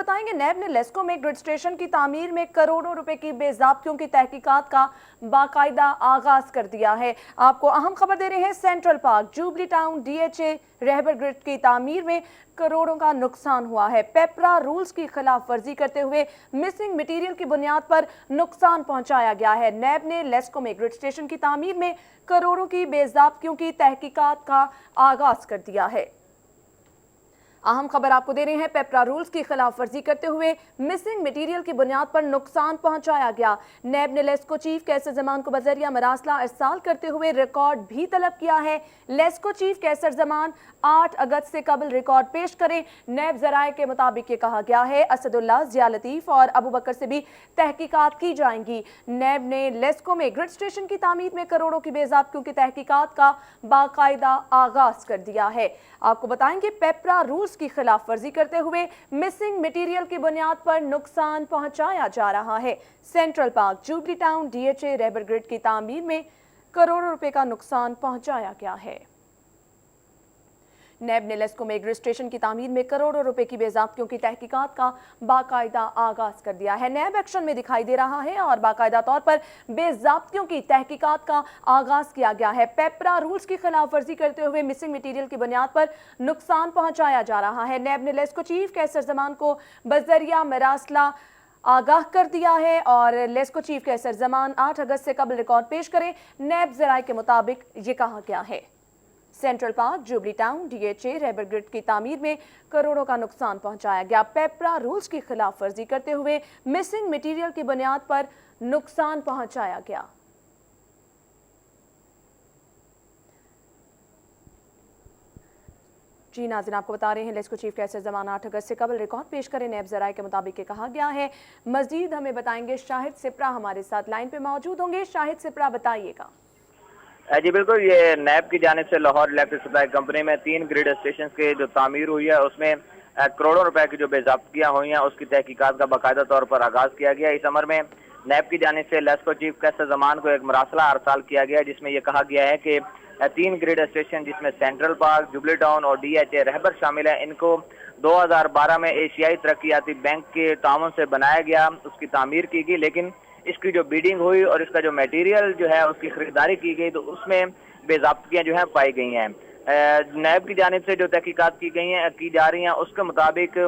बताएंगे नैब ने लेस्को में ग्रिड स्टेशन की तामीर में करोड़ों रुपए की बेज़ाब्तियों की तहकीकात का बाकायदा आगाज कर दिया है। आपको अहम खबर दे रहे हैं, Central Park Jubilee Town DHA Rahbar grid की तामीर में करोड़ों का नुकसान हुआ है। पेपरा रूल्स की खिलाफ वर्जी करते हुए मिसिंग मटेरियल की बुनियाद पर नुकसान पहुंचाया गया है। नैब ने लेस्को में ग्रिड स्टेशन की तामीर में करोड़ों की बेज़ाब्तियों की तहकीकात का आगाज कर दिया है। अहम खबर आपको दे रहे हैं, पेपरा रूल्स की खिलाफ वर्जी करते हुए मिसिंग मटेरियल की बुनियाद पर नुकसान पहुंचाया गया। नैब ने लेस्को चीफ कैसर जमान को बजरिया मरासला इरसाल करते हुए रिकॉर्ड भी तलब किया है। लेस्को चीफ कैसर जमान 8 अगस्त से कबल रिकॉर्ड पेश करें। नैब जराये के मुताबिक ये कहा गया है, असदुल्ला, जिया लतीफ और अबू बकर से भी तहकीकात की जाएंगी। नैब ने लेस्को में ग्रिड स्टेशन की तामीर में करोड़ों की बेज़ाब्तियों की तहकीकात का बाकायदा आगाज कर दिया है। आपको बताएंगे, पेपरा रूल्स की खिलाफ वर्जी करते हुए मिसिंग मटेरियल की बुनियाद पर नुकसान पहुंचाया जा रहा है। Central Park Jubilee Town DHA Rahbar grid की तामीर में करोड़ों रुपए का नुकसान पहुंचाया गया है। नैब ने लेस्को में ग्रिड स्टेशन की तामीर में करोड़ों रुपए की बेज़ाब्तियों की तहकीकात का बाकायदा आगाज कर दिया है। नैब एक्शन में दिखाई दे रहा है और बाकायदा तौर पर बेज़ाब्तियों की तहकीकात का आगाज किया गया है। पेपरा रूल्स की खिलाफ वर्जी करते हुए मिसिंग मटीरियल की बुनियाद पर नुकसान पहुंचाया जा रहा है। नैब ने लेस्को चीफ कैसर जमान को बजरिया मरासला आगाह कर दिया है और लेस्को चीफ कैसर जमान 8 अगस्त से कबल रिकॉर्ड पेश करें। नैब जराये के मुताबिक ये कहा गया है, Central Park Jubilee Town DHA Rahbar grid की तामीर में करोड़ों का नुकसान पहुंचाया गया। पेपरा रूल्स की खिलाफ वर्जी करते हुए मिसिंग मटेरियल की बुनियाद पर नुकसान पहुंचाया गया। जी नाज़रीन, आपको बता रहे हैं, लेस्को चीफ कैसर जमान 8 अगस्त से कबल रिकॉर्ड पेश करें। नैब जराये के मुताबिक कहा गया है। मजीद हमें बताएंगे शाहिद सिप्रा हमारे साथ लाइन पे मौजूद होंगे। शाहिद सिप्रा, बताइएगा। जी बिल्कुल, ये नैब की जानिब से लाहौर इलेक्ट्रिक सप्लाई कंपनी में 3 ग्रिड स्टेशन के जो तामीर हुई है उसमें करोड़ों रुपए की जो बेज़ाब्तियां हुई हैं उसकी तहकीकात का बाकायदा तौर पर आगाज किया गया। इस अमर में नैब की जानिब से लेस्को चीफ कैसर जमान को एक मरासला अरसाल किया गया, जिसमें यह कहा गया है कि 3 ग्रिड स्टेशन जिसमें सेंट्रल पार्क, जुबली टाउन और डीएचए रहबर शामिल है, इनको 2012 में एशियाई तरक्याती बैंक के ताउन से बनाया गया, उसकी तामीर की गई, लेकिन इसकी जो बीडिंग हुई और इसका जो मटेरियल जो है उसकी खरीदारी की गई तो उसमें बेज़ाब्तियां जो है पाई गई हैं। नैब की जानिब से जो तहकीकात की जा रही हैं उसके मुताबिक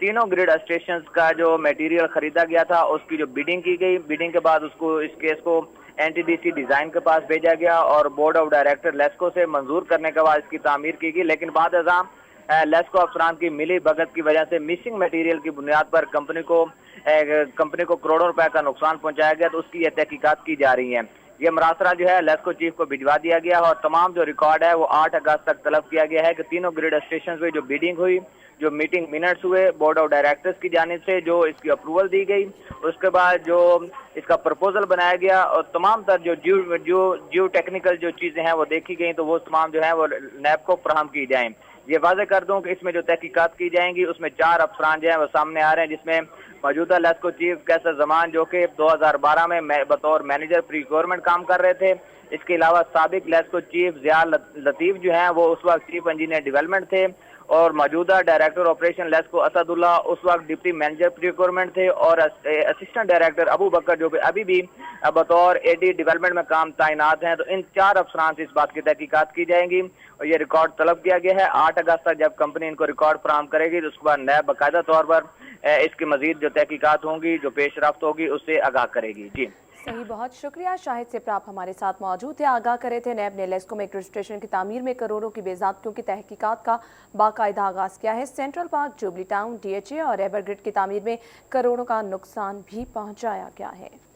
तीनों ग्रिड स्टेशन का जो मटेरियल खरीदा गया था उसकी जो बीडिंग की गई, बीडिंग के बाद उसको इस केस को एनटीडीसी डिजाइन के पास भेजा गया और बोर्ड ऑफ डायरेक्टर लेस्को से मंजूर करने के बाद इसकी तामीर की गई, लेकिन बाद अज़ाम लेस्को अफसरान की मिली भगत की वजह से मिसिंग मटेरियल की बुनियाद पर कंपनी को करोड़ों रुपए का नुकसान पहुंचाया गया, तो उसकी यह तहकीकात की जा रही है। ये मरासला जो है लेस्को चीफ को भिजवा दिया गया और तमाम जो रिकॉर्ड है वो 8 अगस्त तक तलब किया गया है कि तीनों ग्रिड स्टेशन पे जो बीडिंग हुई, जो मीटिंग मिनट्स हुए बोर्ड ऑफ डायरेक्टर्स की जानिब से, जो इसकी अप्रूवल दी गई, उसके बाद जो इसका प्रपोजल बनाया गया और तमाम तर जो जियो टेक्निकल जो चीजें हैं वो देखी गई, तो वो तमाम जो है वो नैब को फराहम की जाएं। ये वाज़ेह कर दूं कि इसमें जो तहकीकात की जाएंगी उसमें 4 अफसरान जो है वो सामने आ रहे हैं, जिसमें मौजूदा लेस्को चीफ कैसर जमान जो कि 2012 में बतौर मैनेजर प्रीक्योरमेंट काम कर रहे थे। इसके अलावा साबिक लेस्को चीफ जिया लतीफ जो हैं वो उस वक्त चीफ इंजीनियर डेवलपमेंट थे और मौजूदा डायरेक्टर ऑपरेशन लेस्को असदुल्ला उस वक्त डिप्टी मैनेजर प्रीक्योरमेंट थे और असिस्टेंट डायरेक्टर अबू बकर जो कि अभी भी बतौर एडी डेवलपमेंट में काम तैनात हैं। तो इन 4 अफसरान से इस बात की तहकीकात की जाएंगी और ये रिकॉर्ड तलब किया गया है। 8 अगस्त तक जब कंपनी इनको रिकॉर्ड फराहम करेगी तो उसके बाद नैब बाकायदा तौर पर इसकी मजीद जो तहकीकात होंगी, जो पेशरफ्त होगी, उससे आगाह करेगी। जी सही, बहुत शुक्रिया शाहिद सिप्रा, आप हमारे साथ मौजूद थे, आगाह करे थे। नैब ने लेस्को में ग्रिड स्टेशन की तामीर में करोड़ों की बेज़ाब्तियों की तहकीकात का बाकायदा आगाज किया है। Central Park Jubilee Town DHA और रहबर ग्रिड की तामीर में करोड़ों का नुकसान भी पहुंचाया गया है।